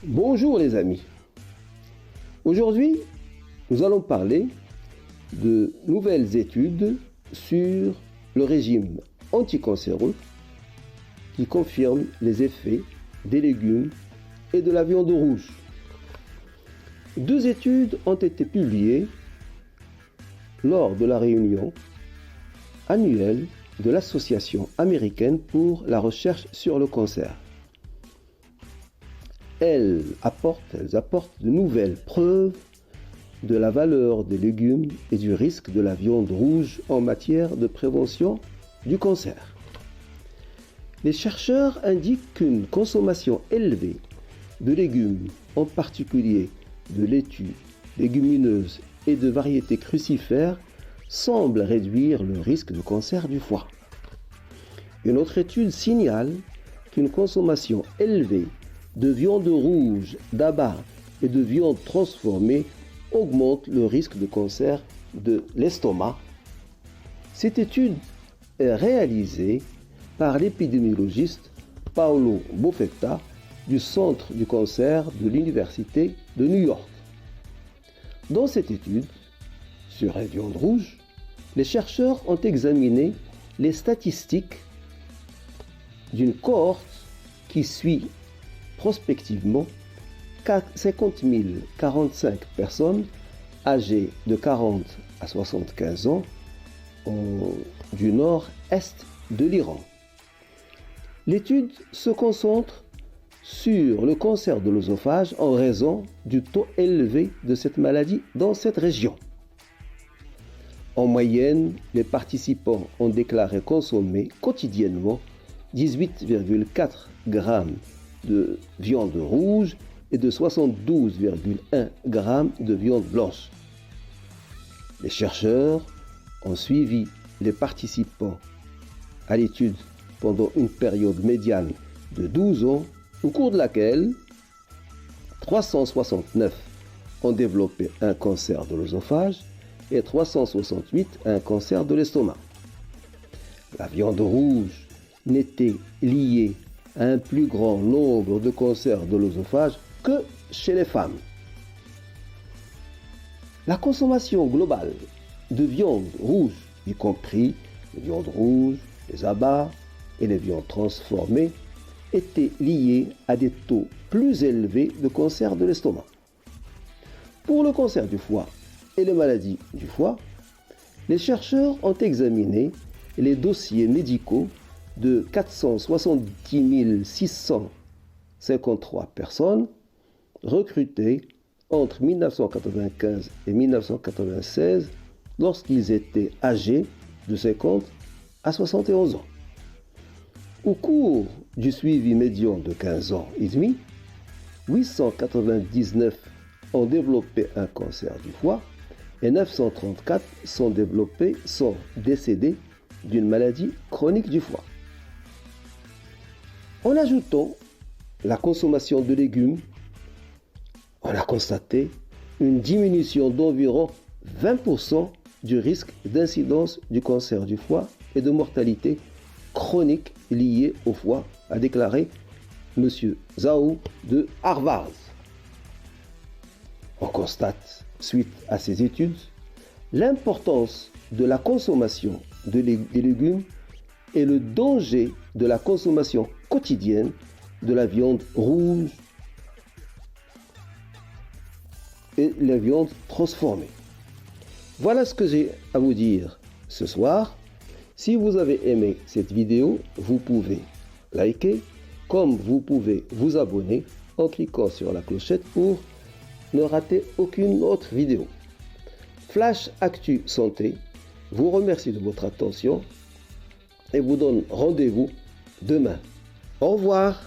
Bonjour les amis. Aujourd'hui, nous allons parler de nouvelles études sur le régime anticancéreux qui confirment les effets des légumes et de la viande rouge. Deux études ont été publiées lors de la réunion annuelle de l'Association américaine pour la recherche sur le cancer. Elles apportent de nouvelles preuves de la valeur des légumes et du risque de la viande rouge en matière de prévention du cancer. Les chercheurs indiquent qu'une consommation élevée de légumes, en particulier de laitue, légumineuses et de variétés crucifères, semble réduire le risque de cancer du foie. Une autre étude signale qu'une consommation élevée de viande rouge, d'abats et de viande transformée augmente le risque de cancer de l'estomac. Cette étude est réalisée par l'épidémiologiste Paolo Boffetta du Centre du cancer de l'Université de New York. Dans cette étude sur la viande rouge, les chercheurs ont examiné les statistiques d'une cohorte qui suit prospectivement 50 045 personnes âgées de 40 à 75 ans du nord-est de l'Iran. L'étude se concentre sur le cancer de l'œsophage en raison du taux élevé de cette maladie dans cette région. En moyenne, les participants ont déclaré consommer quotidiennement 18,4 grammes de viande rouge et de 72,1 grammes de viande blanche. Les chercheurs ont suivi les participants à l'étude pendant une période médiane de 12 ans, au cours de laquelle 369 ont développé un cancer de l'œsophage et 368 un cancer de l'estomac. La viande rouge n'était liée à un plus grand nombre de cancers de l'œsophage que chez les femmes. La consommation globale de viande rouge, y compris les viandes rouges, les abats et les viandes transformées, était liée à des taux plus élevés de cancer de l'estomac. Pour le cancer du foie et les maladies du foie, les chercheurs ont examiné les dossiers médicaux de 470 653 personnes recrutées entre 1995 et 1996 lorsqu'ils étaient âgés de 50 à 71 ans. Au cours du suivi médian de 15 ans et demi, 899 ont développé un cancer du foie et 934 sont décédés d'une maladie chronique du foie. En ajoutant la consommation de légumes, on a constaté une diminution d'environ 20% du risque d'incidence du cancer du foie et de mortalité chronique liée au foie, a déclaré M. Zhao de Harvard. On constate, suite à ces études, l'importance de la consommation des légumes et le danger de la consommation quotidienne de la viande rouge et la viande transformée. Voilà ce que j'ai à vous dire ce soir. Si vous avez aimé cette vidéo, vous pouvez liker, comme vous pouvez vous abonner en cliquant sur la clochette pour ne rater aucune autre vidéo. Flash Actu Santé vous remercie de votre attention et vous donne rendez-vous demain. Au revoir.